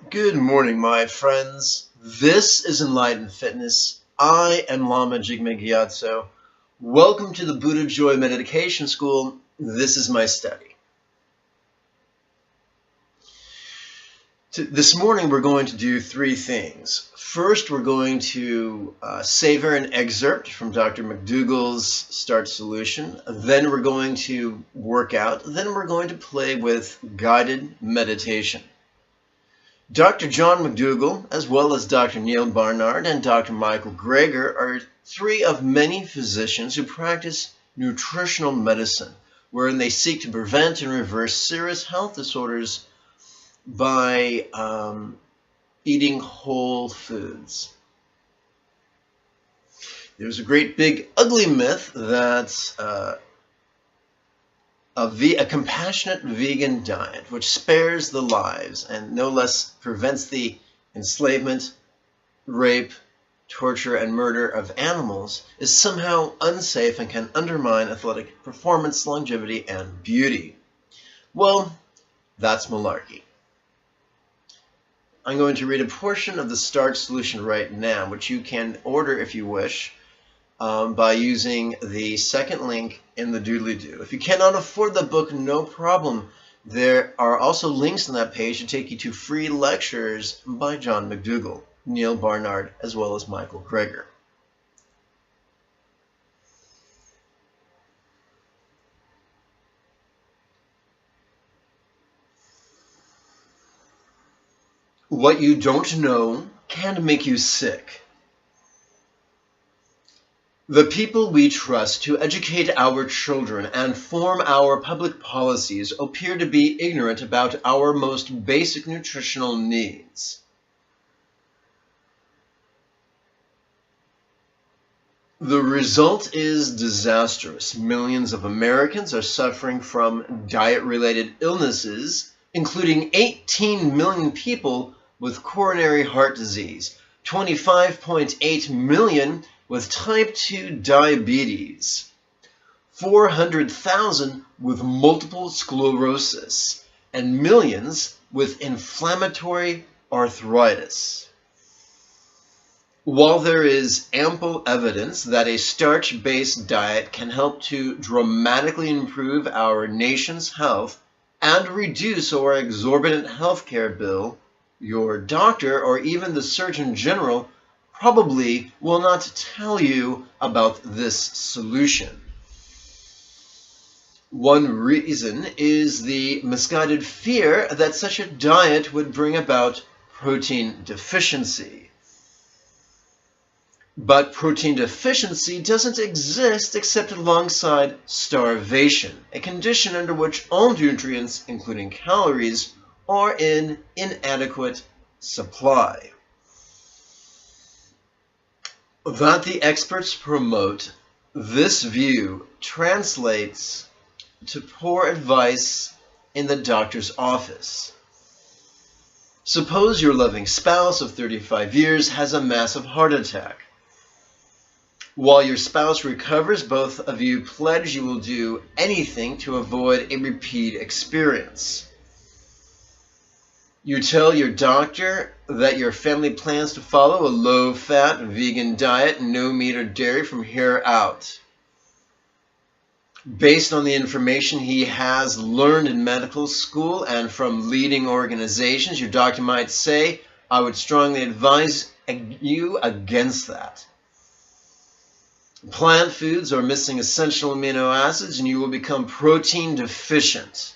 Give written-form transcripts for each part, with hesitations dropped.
Good morning, my friends. This is Enlightened Fitness. I am Lama Jigme Gyatso. Welcome to the Buddha Joy Meditation School. This is my study. This morning we're going to do three things. First, we're going to savor an excerpt from Dr. McDougall's Start Solution. Then we're going to work out. Then we're going to play with guided meditation. Dr. John McDougall, as well as Dr. Neil Barnard and Dr. Michael Greger, are three of many physicians who practice nutritional medicine, wherein they seek to prevent and reverse serious health disorders by eating whole foods. There's a great big ugly myth that a compassionate vegan diet, which spares the lives and no less prevents the enslavement, rape, torture, and murder of animals, is somehow unsafe and can undermine athletic performance, longevity, and beauty. Well, that's malarkey. I'm going to read a portion of the Start Solution right now, which you can order if you wish, by using the second link in the doodly-doo. If you cannot afford the book, no problem. There are also links on that page to take you to free lectures by John McDougall, Neil Barnard, as well as Michael Greger. What you don't know can make you sick. The people we trust to educate our children and form our public policies appear to be ignorant about our most basic nutritional needs. The result is disastrous. Millions of Americans are suffering from diet-related illnesses, including 18 million people with coronary heart disease, 25.8 million with type 2 diabetes, 400,000 with multiple sclerosis, and millions with inflammatory arthritis. While there is ample evidence that a starch-based diet can help to dramatically improve our nation's health and reduce our exorbitant healthcare bill, your doctor or even the Surgeon General probably will not tell you about this solution. One reason is the misguided fear that such a diet would bring about protein deficiency. But protein deficiency doesn't exist except alongside starvation, a condition under which all nutrients, including calories, are in inadequate supply. That the experts promote this view translates to poor advice in the doctor's office. Suppose your loving spouse of 35 years has a massive heart attack. While your spouse recovers, both of you pledge you will do anything to avoid a repeat experience. You tell your doctor that your family plans to follow a low-fat vegan diet, no meat or dairy from here out. Based on the information he has learned in medical school and from leading organizations, your doctor might say, I would strongly advise you against that. Plant foods are missing essential amino acids and you will become protein deficient.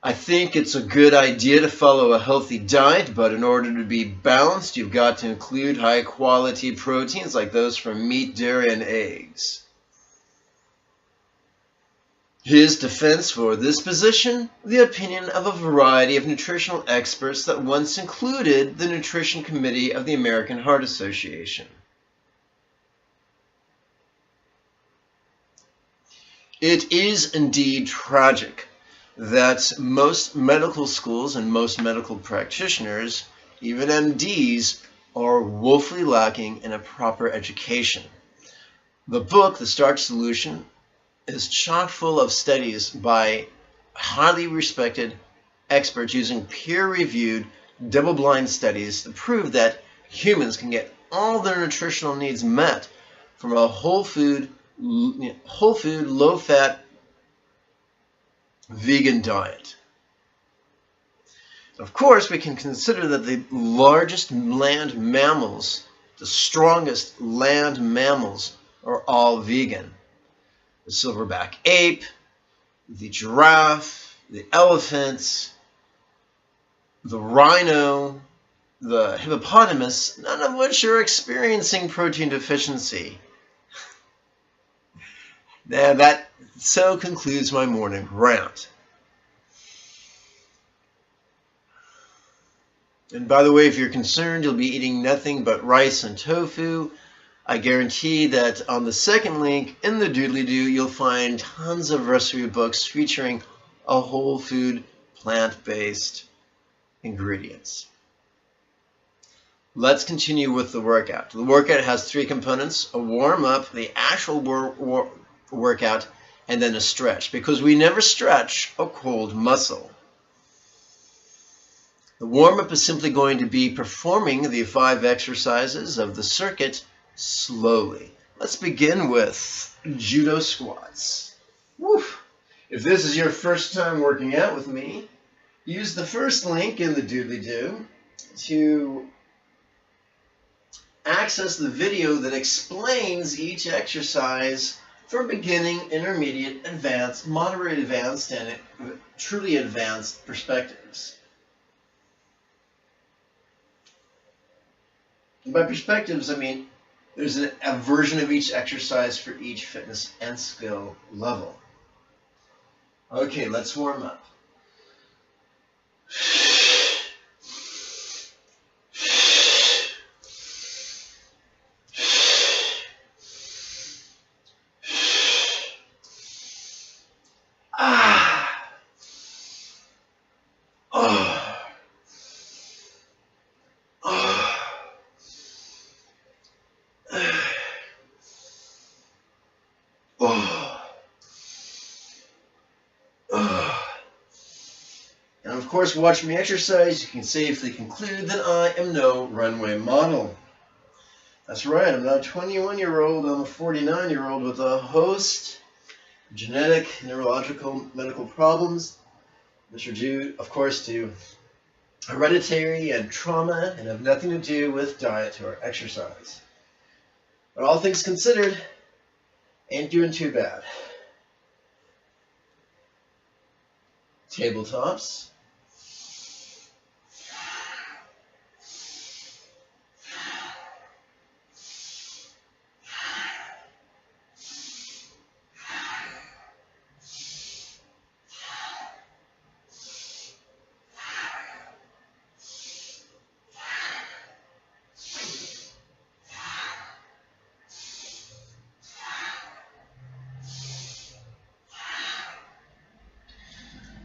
I think it's a good idea to follow a healthy diet, but in order to be balanced, you've got to include high-quality proteins like those from meat, dairy, and eggs. His defense for this position, the opinion of a variety of nutritional experts that once included the Nutrition Committee of the American Heart Association. It is indeed tragic that most medical schools and most medical practitioners, even MDs, are woefully lacking in a proper education. The book, The Start Solution, is chock full of studies by highly respected experts using peer-reviewed, double-blind studies to prove that humans can get all their nutritional needs met from a whole food, low-fat, vegan diet. Of course, we can consider that the largest land mammals, the strongest land mammals, are all vegan. The silverback ape, the giraffe, the elephant, the rhino, the hippopotamus, none of which are experiencing protein deficiency. Now that so concludes my morning rant. And by the way, if you're concerned you'll be eating nothing but rice and tofu, I guarantee that on the second link in the doodly-doo, you'll find tons of recipe books featuring a whole food, plant-based ingredients. Let's continue with the workout. The workout has 3 components: a warm-up, the actual workout, and then a stretch, because we never stretch a cold muscle. The warm-up is simply going to be performing the 5 exercises of the circuit slowly. Let's begin with judo squats. Woo. If this is your first time working out with me, use the first link in the doodly-doo to access the video that explains each exercise for beginning, intermediate, advanced, moderate advanced, and truly advanced perspectives. And by perspectives, I mean there's a version of each exercise for each fitness and skill level. Okay, let's warm up. And of course, watch me exercise, you can safely conclude that I am no runway model. That's right, I'm not a 21-year-old, I'm a 49-year-old with a host of genetic, neurological, medical problems, which are due, of course, to hereditary and trauma and have nothing to do with diet or exercise. But all things considered, ain't doing too bad. Tabletops.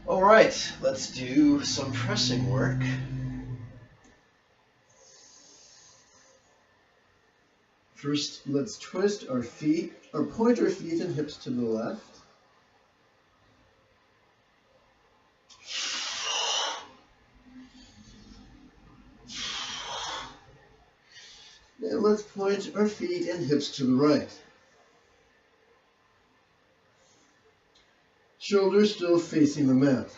All right, let's do some pressing work. First, let's twist our feet, or point our feet and hips to the left. And let's point our feet and hips to the right. Shoulders still facing the mat.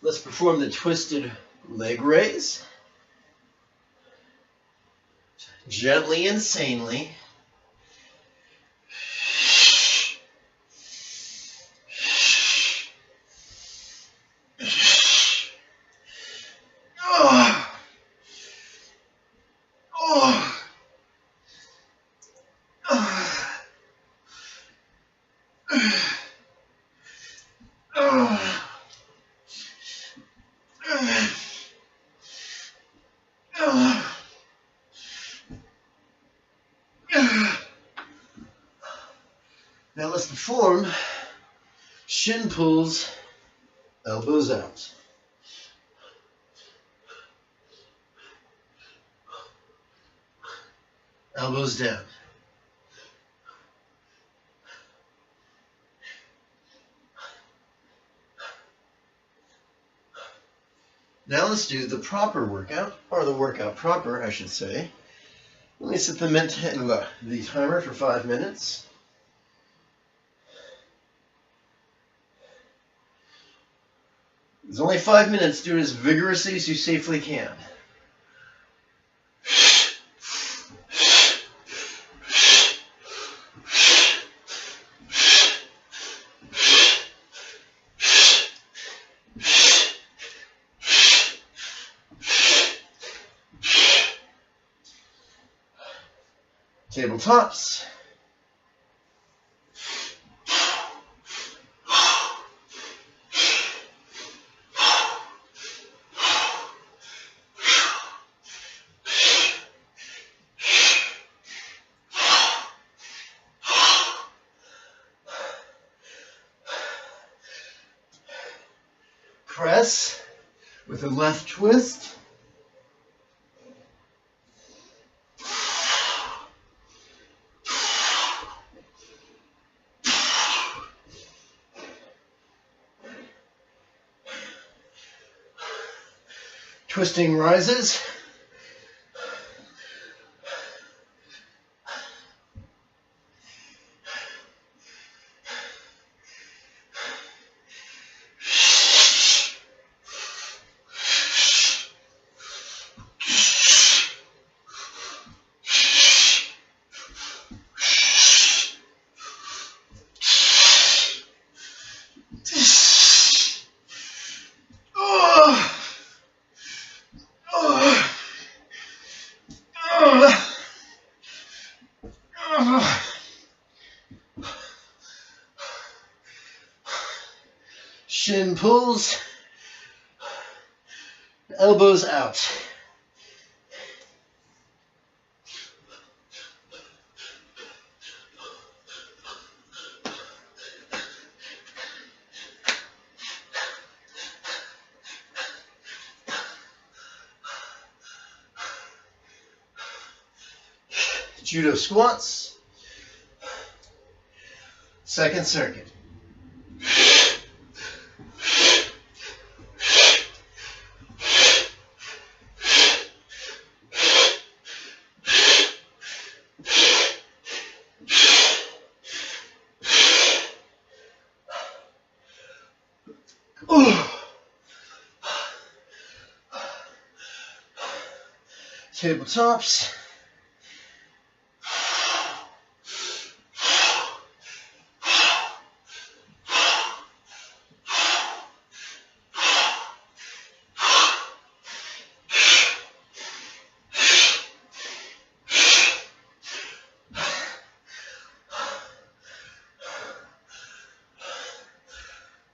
Let's perform the twisted leg raise. Gently and sanely. Now let's perform shin pulls, elbows out. elbows down. Now let's do the proper workout, or the workout proper, I should say. Let me set the timer for 5 minutes. There's only 5 minutes. Do it as vigorously as you safely can. Tabletops. Press with a left twist. Twisting rises. Shin pulls, elbows out. Judo squats, second circuit. Tabletops.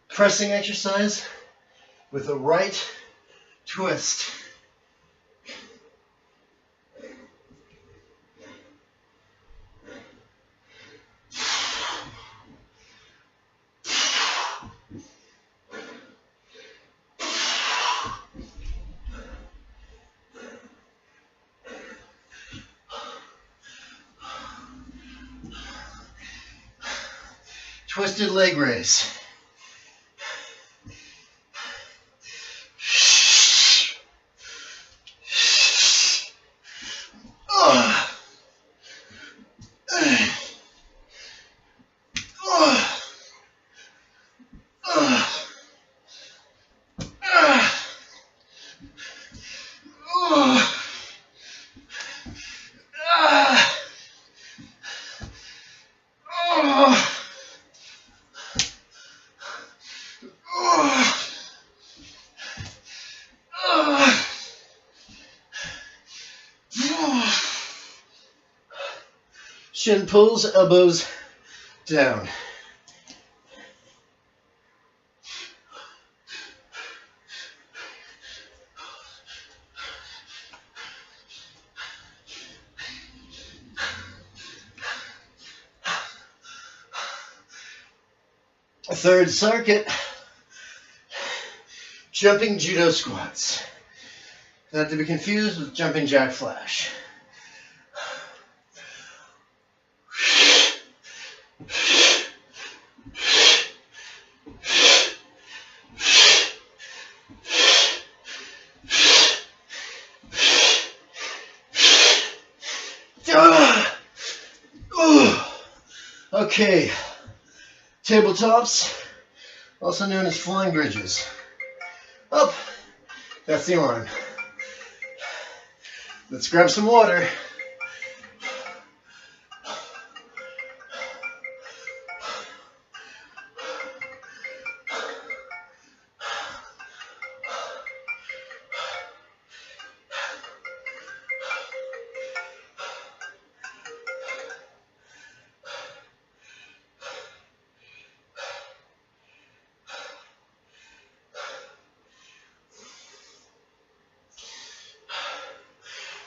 Pressing exercise with a right twist. Twisted leg raise. Shin pulls, elbows down. Third circuit, jumping judo squats. Not to be confused with jumping jack flash. Okay, tabletops, also known as flying bridges. Up, that's the arm. Let's grab some water.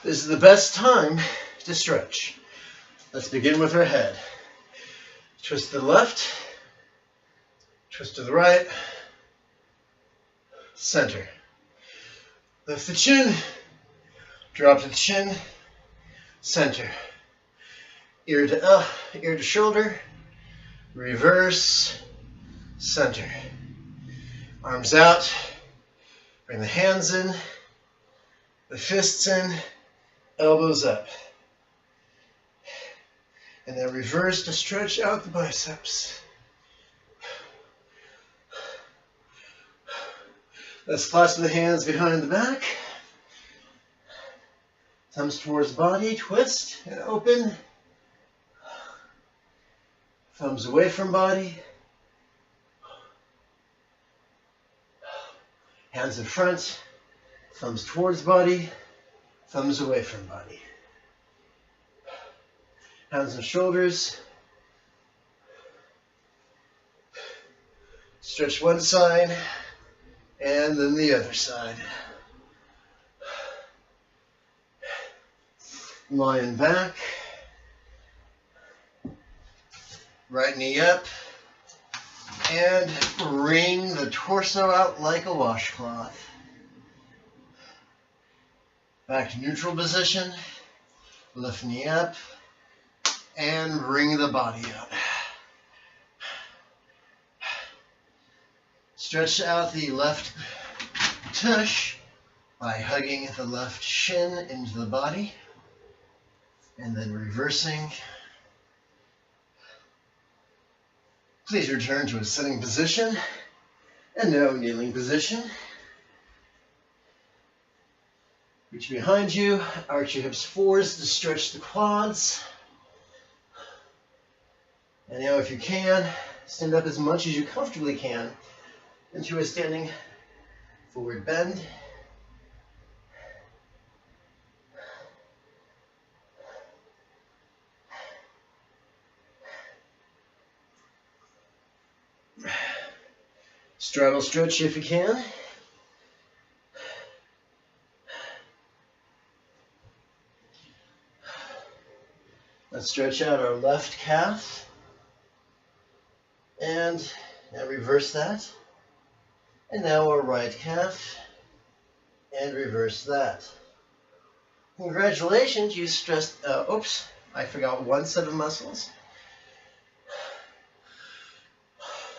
This is the best time to stretch. Let's begin with our head. Twist to the left, twist to the right, center. Lift the chin, drop the chin, center. Ear to shoulder, reverse, center. Arms out, bring the hands in, the fists in, elbows up. And then reverse to stretch out the biceps. Let's clasp the hands behind the back. Thumbs towards body, twist and open. Thumbs away from body. Hands in front, thumbs towards body, thumbs away from body. Hands and shoulders. Stretch one side and then the other side. Lying back. Right knee up. And wring the torso out like a washcloth. Back to neutral position. Left knee up. And wring the body out. Stretch out the left tush by hugging the left shin into the body. And then reversing. Please return to a sitting position. And now kneeling position. Reach behind you. Arch your hips forward to stretch the quads. And now if you can, stand up as much as you comfortably can into a standing forward bend. Straddle stretch if you can. Let's stretch out our left calf. And now reverse that. And now our right calf. And reverse that. Congratulations, you stressed, oops, I forgot one set of muscles.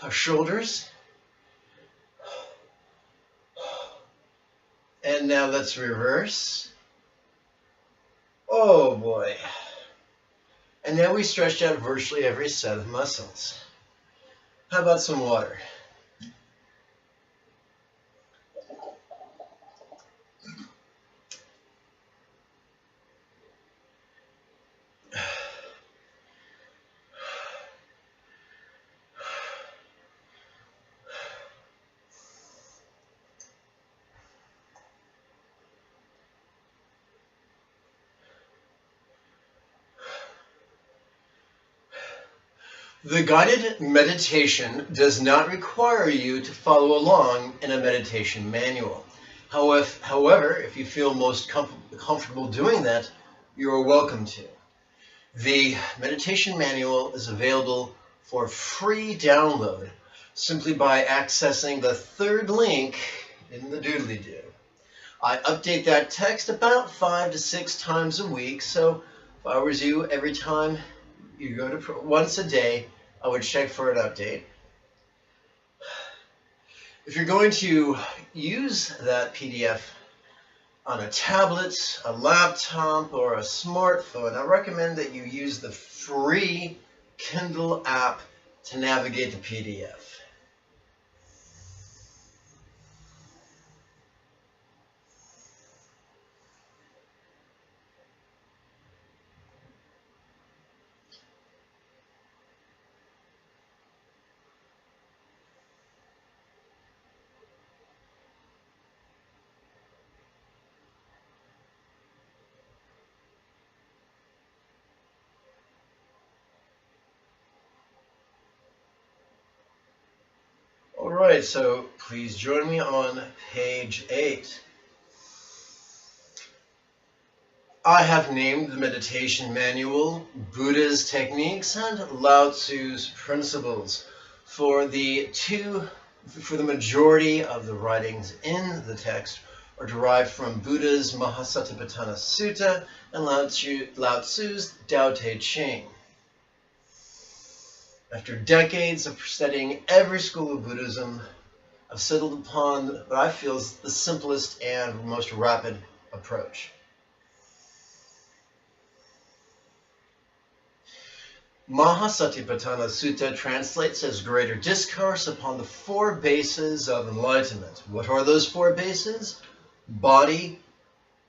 Our shoulders. And now let's reverse. Oh boy. And now we stretched out virtually every set of muscles. How about some water? The guided meditation does not require you to follow along in a meditation manual. However, if you feel most comfortable doing that, you are welcome to. The meditation manual is available for free download simply by accessing the third link in the doodly-doo. I update that text about 5 to 6 times a week, so if I was you, every time you go to once a day, I would check for an update. If you're going to use that PDF on a tablet, a laptop, or a smartphone, I recommend that you use the free Kindle app to navigate the PDF. Alright, so please join me on page 8. I have named the meditation manual Buddha's Techniques and Lao Tzu's Principles for the majority of the writings in the text are derived from Buddha's Mahasatipatthana Sutta and Lao Tzu's Tao Te Ching. After decades of studying every school of Buddhism, I've settled upon what I feel is the simplest and most rapid approach. Mahasatipatthana Sutta translates as greater discourse upon the 4 bases of enlightenment. What are those 4 bases? Body,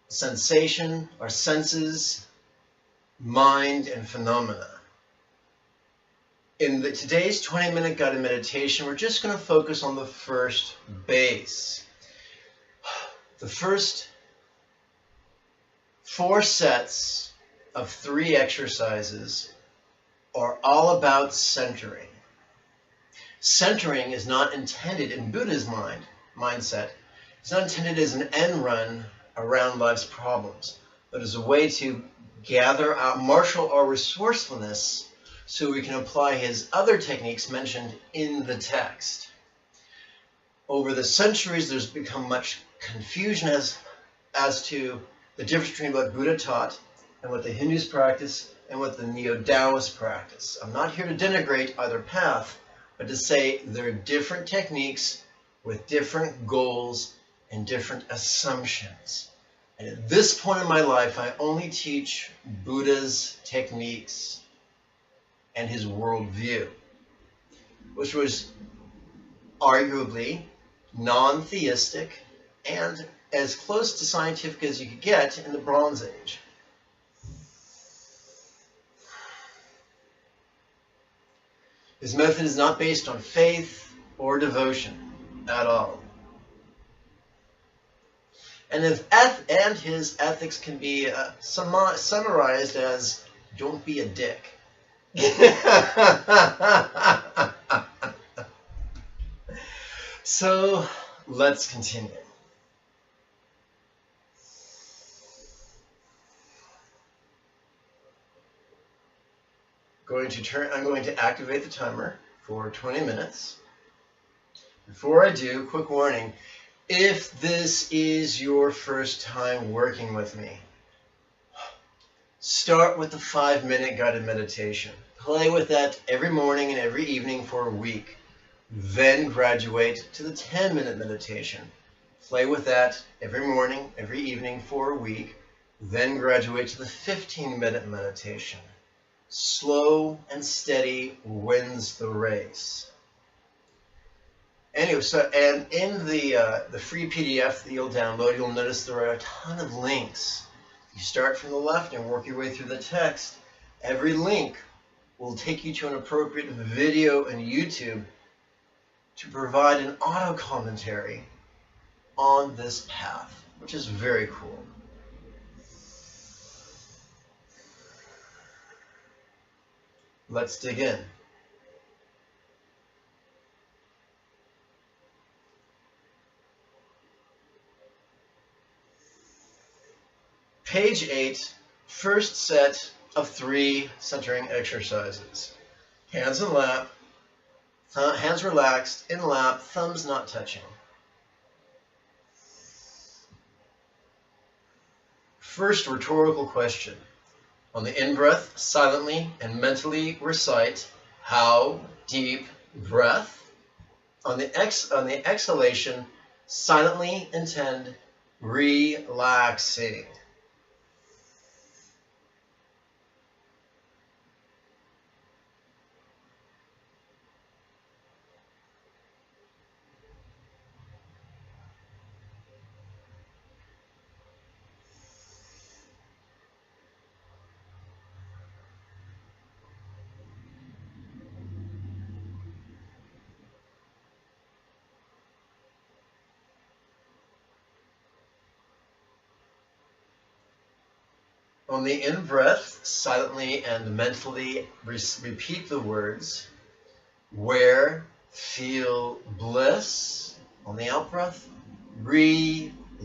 sensation, or senses, mind, and phenomena. In today's 20-minute guided meditation, we're just going to focus on the first base. The first 4 sets of 3 exercises are all about centering. Centering is not intended in Buddha's mindset. It's not intended as an end run around life's problems, but as a way to gather out, marshal our resourcefulness so we can apply his other techniques mentioned in the text. Over the centuries, there's become much confusion as to the difference between what Buddha taught and what the Hindus practice and what the Neo-Taoists practice. I'm not here to denigrate either path, but to say there are different techniques with different goals and different assumptions. And at this point in my life, I only teach Buddha's techniques and his worldview, which was arguably non-theistic and as close to scientific as you could get in the Bronze Age. His method is not based on faith or devotion at all. And his ethics can be summarized as, don't be a dick. So let's continue. I'm going to activate the timer for 20 minutes. Before I do, quick warning. If this is your first time working with me, start with the 5-minute guided meditation. Play with that every morning and every evening for a week. Then graduate to the 10-minute meditation. Play with that every morning, every evening for a week. Then graduate to the 15-minute meditation. Slow and steady wins the race. Anyway, and in the free PDF that you'll download, you'll notice there are a ton of links. You start from the left and work your way through the text. Every link will take you to an appropriate video on YouTube to provide an auto commentary on this path, which is very cool. Let's dig in. Page 8, first set of 3 centering exercises. Hands in lap, hands relaxed, in lap, thumbs not touching. First rhetorical question. On the in-breath, silently and mentally recite, how deep breath. On the exhalation, silently intend, relaxing. On the in-breath, silently and mentally repeat the words, where feel bliss. On the out-breath, relaxing.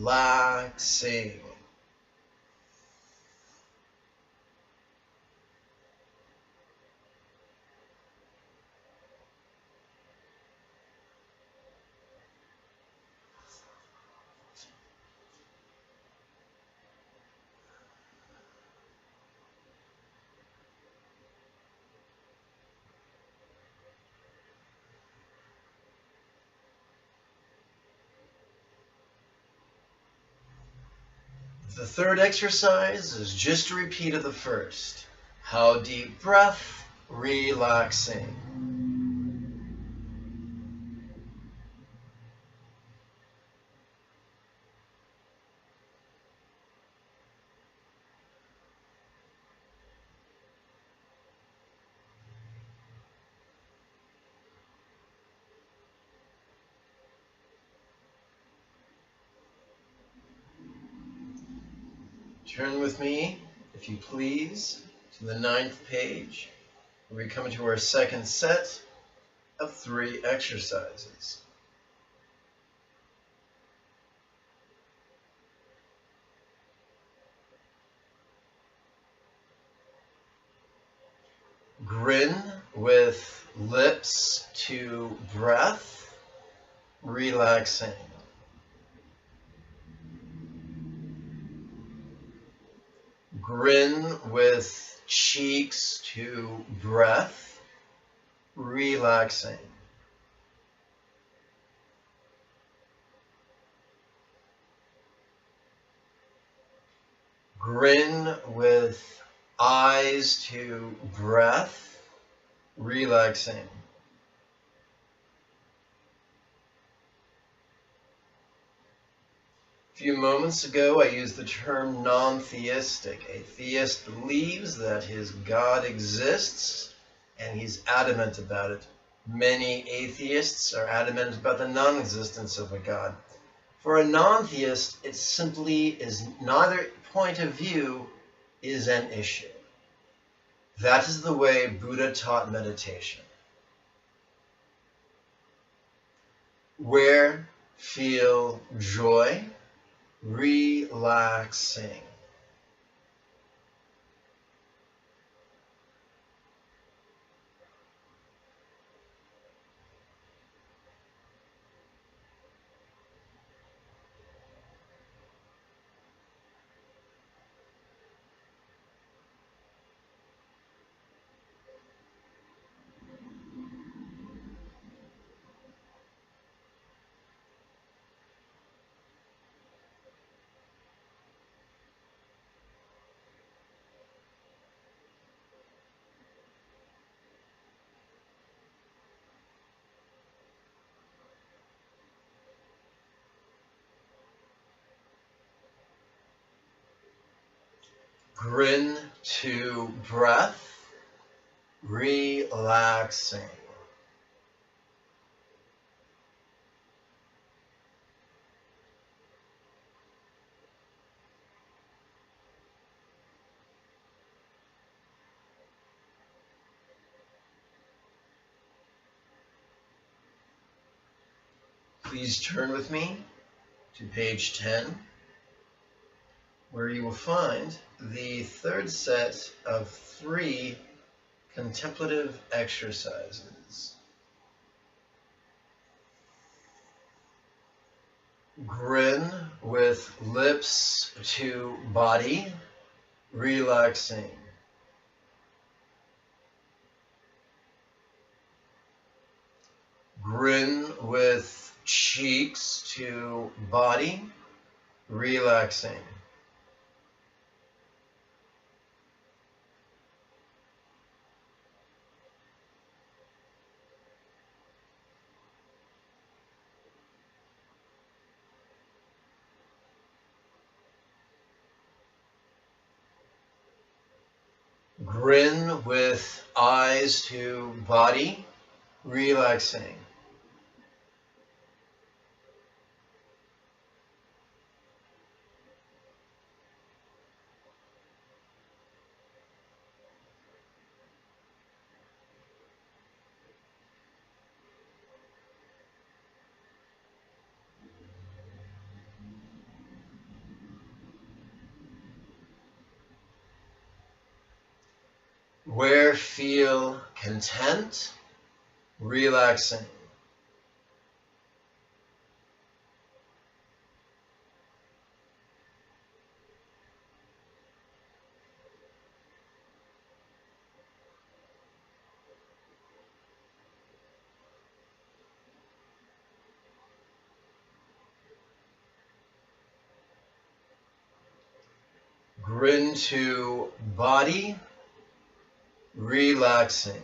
The third exercise is just a repeat of the first. How deep breath, relaxing. Turn with me, if you please, to the 9th page, where we come to our second set of 3 exercises. Grin with lips to breath, relaxing. Grin with cheeks to breath, relaxing. Grin with eyes to breath, relaxing. A few moments ago, I used the term non-theistic. A theist believes that his God exists, and he's adamant about it. Many atheists are adamant about the non-existence of a God. For a non-theist, it simply is neither point of view is an issue. That is the way Buddha taught meditation. Where feel joy, relaxing. Grin to breath, relaxing. Please turn with me to page 10, where you will find the third set of 3 contemplative exercises. Grin with lips to body, relaxing. Grin with cheeks to body, relaxing. Grin with eyes to body, relaxing. Where feel content, relaxing. Grin to body, relaxing.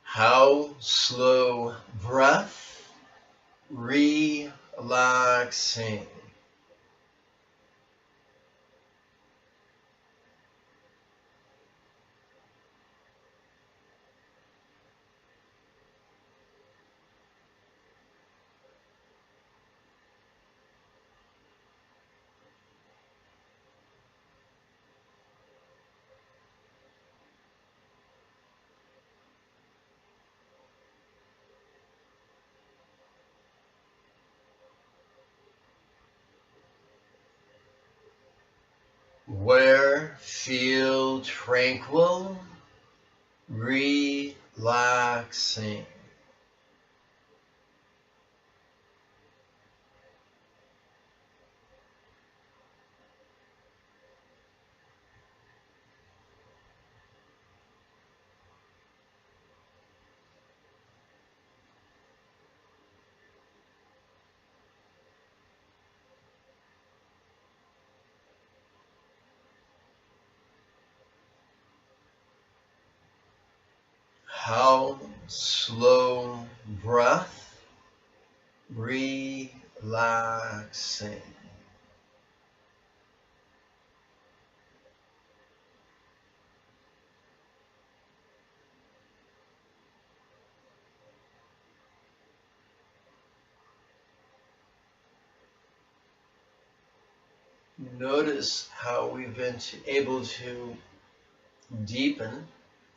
How slow breath, relaxing. Where feel tranquil, relaxing. How slow breath, relaxing. Notice how we've been able to deepen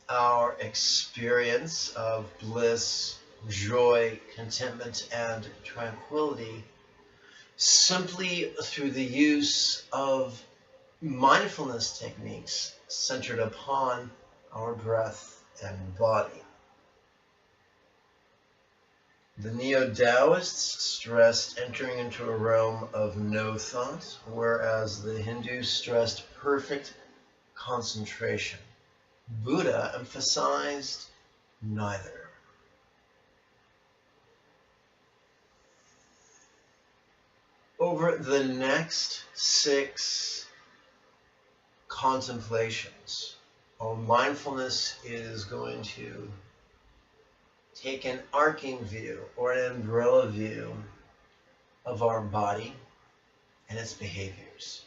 our experience of bliss, joy, contentment, and tranquility simply through the use of mindfulness techniques centered upon our breath and body. The Neo-Taoists stressed entering into a realm of no thought, whereas the Hindus stressed perfect concentration. Buddha emphasized neither. Over the next 6 contemplations, our mindfulness is going to take an arcing view or an umbrella view of our body and its behaviors.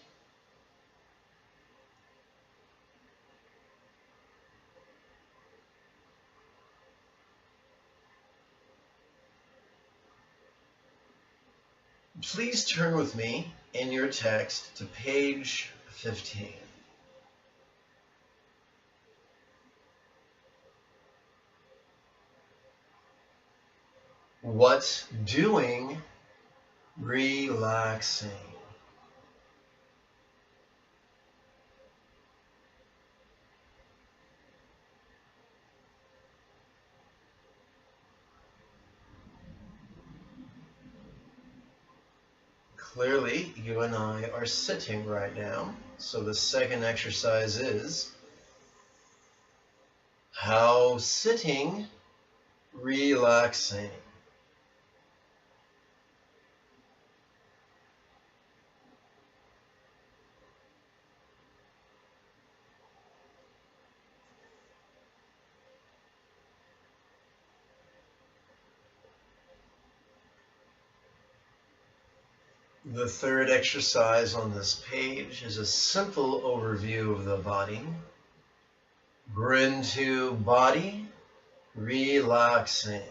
Please turn with me in your text to page 15. What's doing relaxing? Clearly, you and I are sitting right now, so the second exercise is how sitting relaxing. The third exercise on this page is a simple overview of the body. Grin to body, relaxing.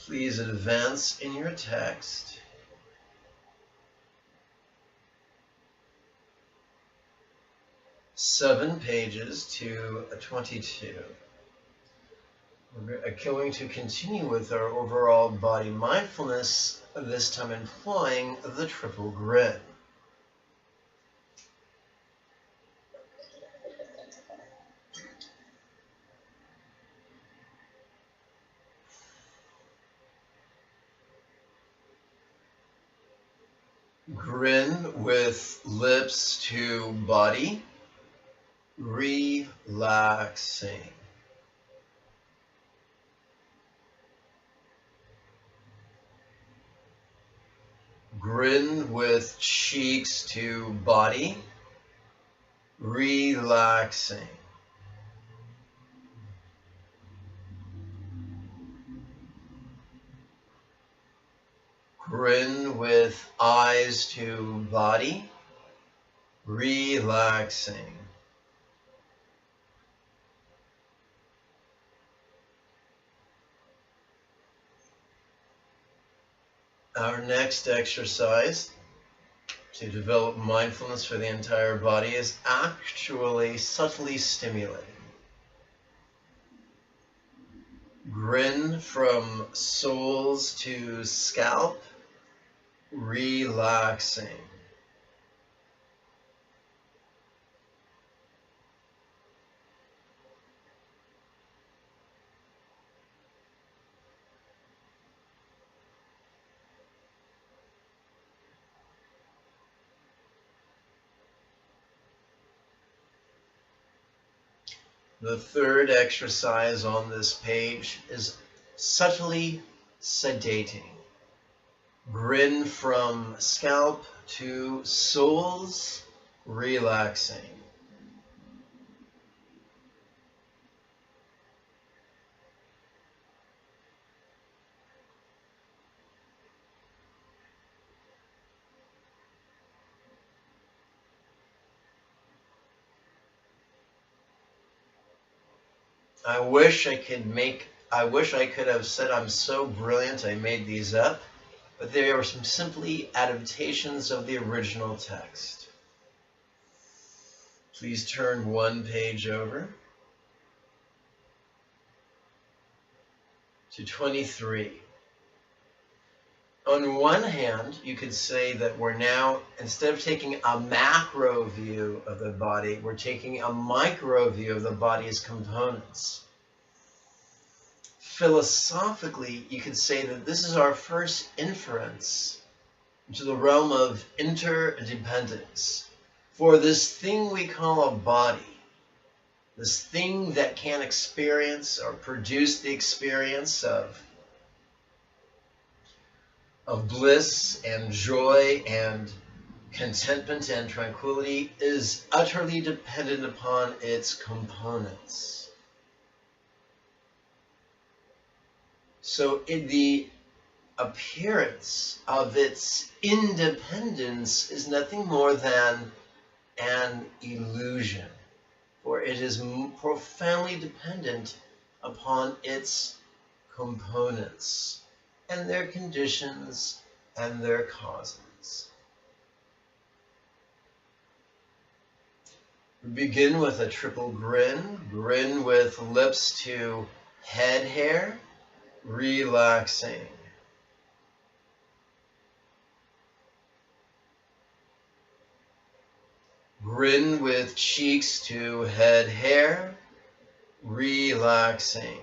Please advance in your text. Seven pages to 22. We're going to continue with our overall body mindfulness, this time employing the triple grin. Grin with lips to body, relaxing. Grin with cheeks to body, relaxing. Grin with eyes to body, relaxing. Our next exercise to develop mindfulness for the entire body is actually subtly stimulating. Grin from soles to scalp, relaxing. The third exercise on this page is subtly sedating. Grin from scalp to soles, relaxing. I wish I could have said I'm so brilliant I made these up, but they are some simply adaptations of the original text. Please turn one page over to 23. On one hand, you could say that we're now, instead of taking a macro view of the body, we're taking a micro view of the body's components. Philosophically, you could say that this is our first inference into the realm of interdependence. For this thing we call a body, this thing that can experience or produce the experience of bliss and joy and contentment and tranquility, is utterly dependent upon its components. So the appearance of its independence is nothing more than an illusion, for it is profoundly dependent upon its components and their conditions and their causes. We begin with a triple grin, grin with lips to head hair, relaxing. Grin with cheeks to head hair, relaxing.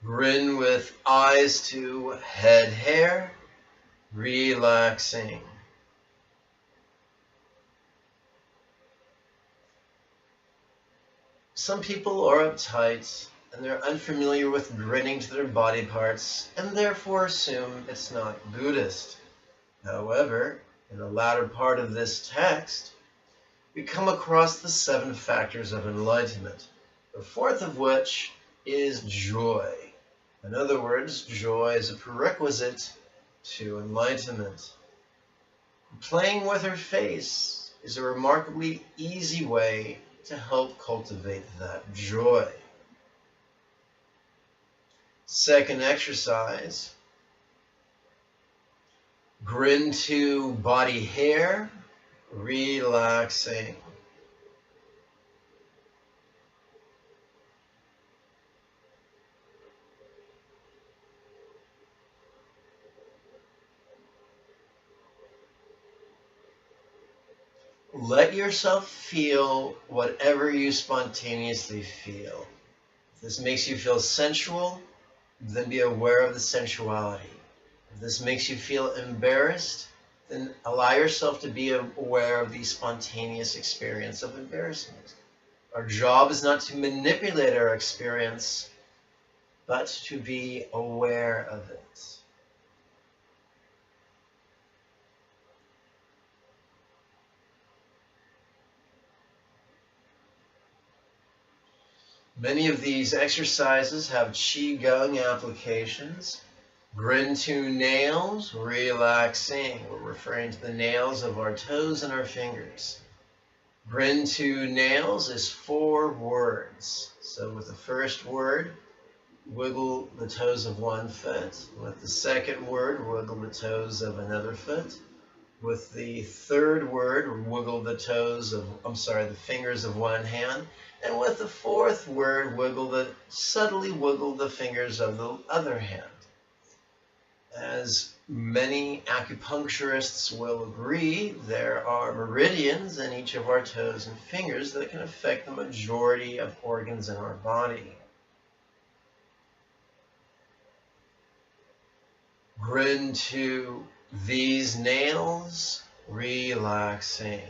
Grin with eyes to head hair, relaxing. Some people are uptight and they're unfamiliar with grinning to their body parts and therefore assume it's not Buddhist. However, in the latter part of this text, we come across the 7 factors of enlightenment, the 4th of which is joy. In other words, joy is a prerequisite to enlightenment. Playing with her face is a remarkably easy way to help cultivate that joy. Second exercise, grin to body hair, relaxing. Let yourself feel whatever you spontaneously feel. If this makes you feel sensual, then be aware of the sensuality. If this makes you feel embarrassed, then allow yourself to be aware of the spontaneous experience of embarrassment. Our job is not to manipulate our experience, but to be aware of it. Many of these exercises have Qigong applications. Grin to nails, relaxing. We're referring to the nails of our toes and our fingers. Grin to nails is 4 words. So with the first word, wiggle the toes of one foot. With the second word, wiggle the toes of another foot. With the third word, wiggle the fingers of one hand. And with the fourth word, subtly wiggle the fingers of the other hand. As many acupuncturists will agree, there are meridians in each of our toes and fingers that can affect the majority of organs in our body. Grin to these nails, relaxing.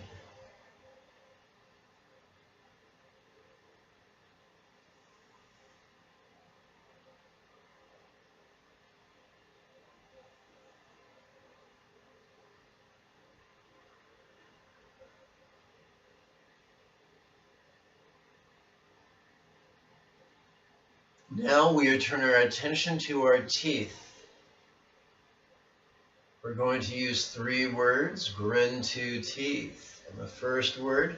Now we turn our attention to our teeth. We're going to use 3 words, grin to teeth. And the first word,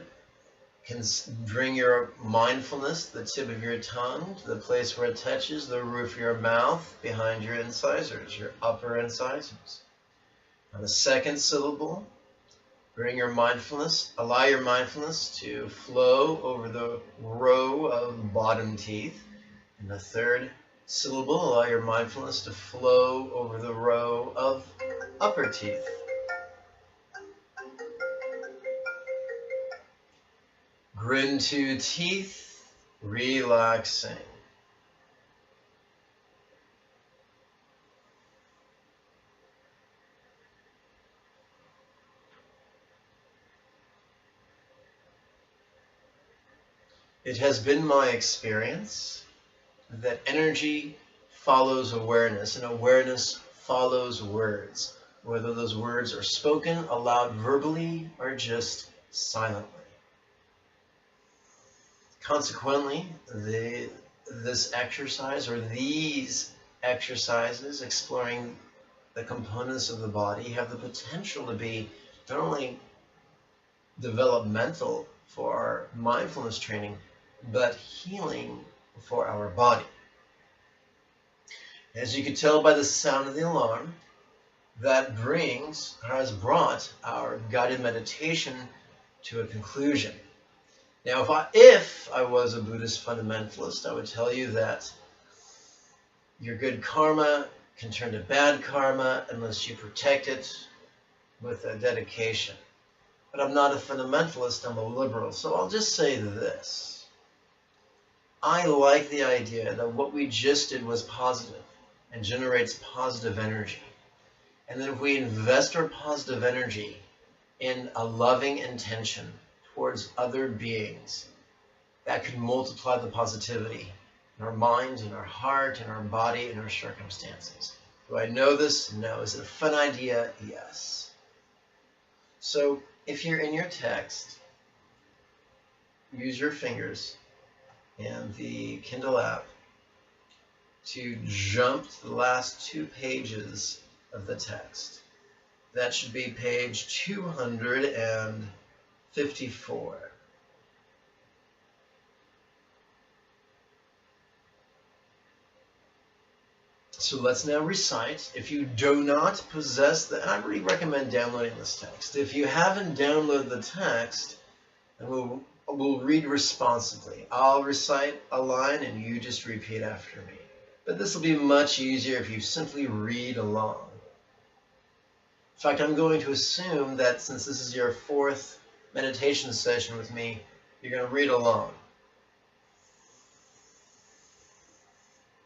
can bring your mindfulness to the tip of your tongue, to the place where it touches the roof of your mouth, behind your incisors, your upper incisors. On the second syllable, allow your mindfulness to flow over the row of bottom teeth. And the third syllable, allow your mindfulness to flow over the row of upper teeth. Grin to teeth, relaxing. It has been my experience that energy follows awareness, and awareness follows words, whether those words are spoken aloud verbally or just silently. Consequently, this exercise, or these exercises exploring the components of the body, have the potential to be not only developmental for our mindfulness training, but healing for our body. As you can tell by the sound of the alarm, that has brought our guided meditation to a conclusion. Now, if I was a Buddhist fundamentalist, I would tell you that your good karma can turn to bad karma unless you protect it with a dedication. But I'm not a fundamentalist, I'm a liberal. So I'll just say this. I like the idea that what we just did was positive and generates positive energy. And that if we invest our positive energy in a loving intention towards other beings, that could multiply the positivity in our mind, in our heart, in our body, in our circumstances. Do I know this? No. Is it a fun idea? Yes. So if you're in your text, use your fingers and the Kindle app to jump to the last 2 pages of the text. That should be page 254. So let's now recite. If you do not possess and I really recommend downloading this text. If you haven't downloaded the text, then we'll read responsibly. I'll recite a line and you just repeat after me. But this will be much easier if you simply read along. In fact, I'm going to assume that since this is your 4th meditation session with me, you're going to read along.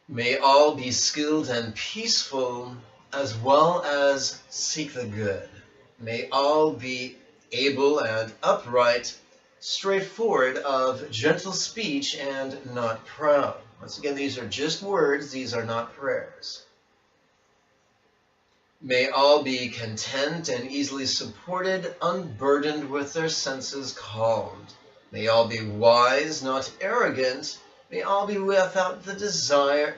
May all be skilled and peaceful, as well as seek the good. May all be able and upright, straightforward, of gentle speech, and not proud. Once again, these are just words, these are not prayers. May all be content and easily supported, unburdened with their senses calmed. May all be wise, not arrogant. May all be without the desire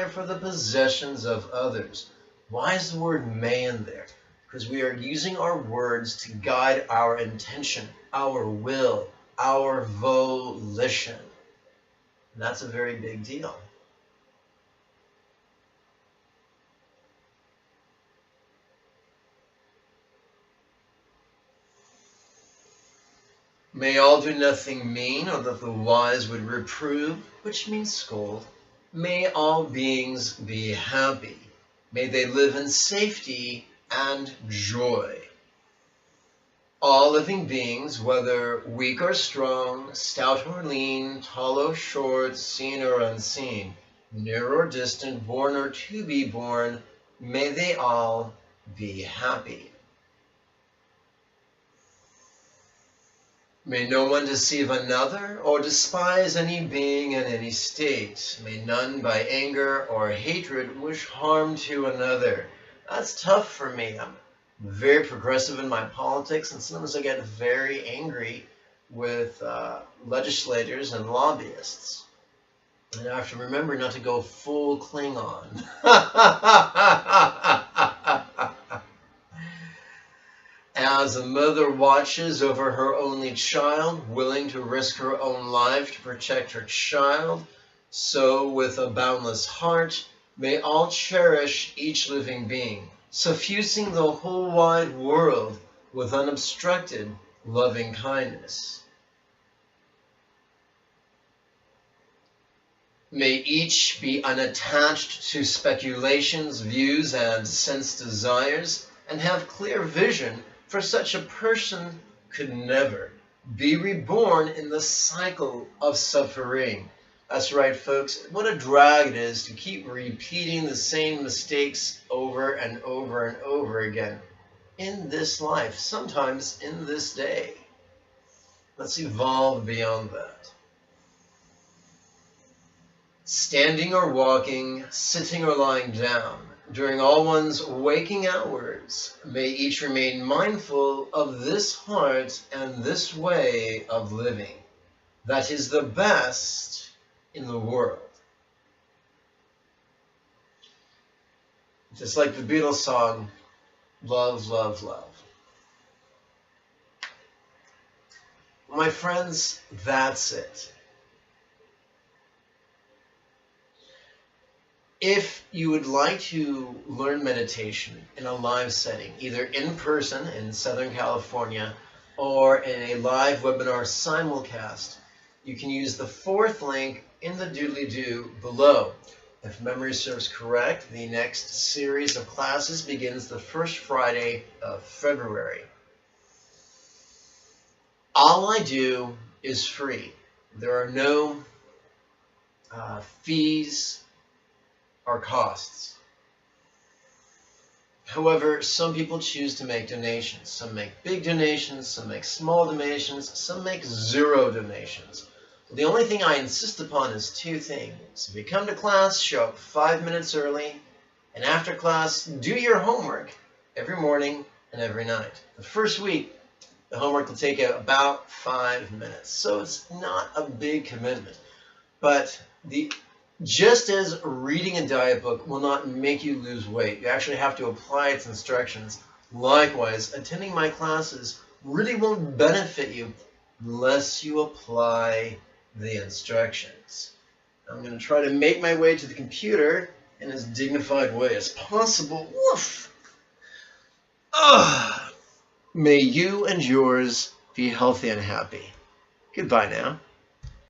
for the possessions of others. Why is the word may in there? Because we are using our words to guide our intention, our will, our volition. And that's a very big deal. May all do nothing mean, or that the wise would reprove, which means scold. May all beings be happy. May they live in safety and joy. All living beings, whether weak or strong, stout or lean, tall or short, seen or unseen, near or distant, born or to be born, may they all be happy. May no one deceive another or despise any being in any state. May none by anger or hatred wish harm to another. That's tough for me. I'm very progressive in my politics, and sometimes I get very angry with legislators and lobbyists. And I have to remember not to go full Klingon. As a mother watches over her only child, willing to risk her own life to protect her child, so with a boundless heart, may all cherish each living being, suffusing the whole wide world with unobstructed loving kindness. May each be unattached to speculations, views, and sense desires, and have clear vision, for such a person could never be reborn in the cycle of suffering. That's right, folks. What a drag it is to keep repeating the same mistakes over and over and over again in this life, sometimes in this day. Let's evolve beyond that. Standing or walking, sitting or lying down, during all one's waking hours, may each remain mindful of this heart and this way of living. that is the best in the world. Just like the Beatles song, Love, Love, Love. My friends, that's it. If you would like to learn meditation in a live setting, either in person in Southern California or in a live webinar simulcast, you can use the fourth link in the doodly-doo below. If memory serves correct, the next series of classes begins the first Friday of February. All I do is free. There are no fees or costs. However, some people choose to make donations. Some make big donations, some make small donations, some make 0 donations. The only thing I insist upon is 2 things. If you come to class, show up 5 minutes early, and after class, do your homework every morning and every night. The first week, the homework will take about 5 minutes, so it's not a big commitment. But just as reading a diet book will not make you lose weight, you actually have to apply its instructions. Likewise, attending my classes really won't benefit you unless you apply the instructions. I'm going to try to make my way to the computer in as dignified way as possible. Woof! May you and yours be healthy and happy. Goodbye now.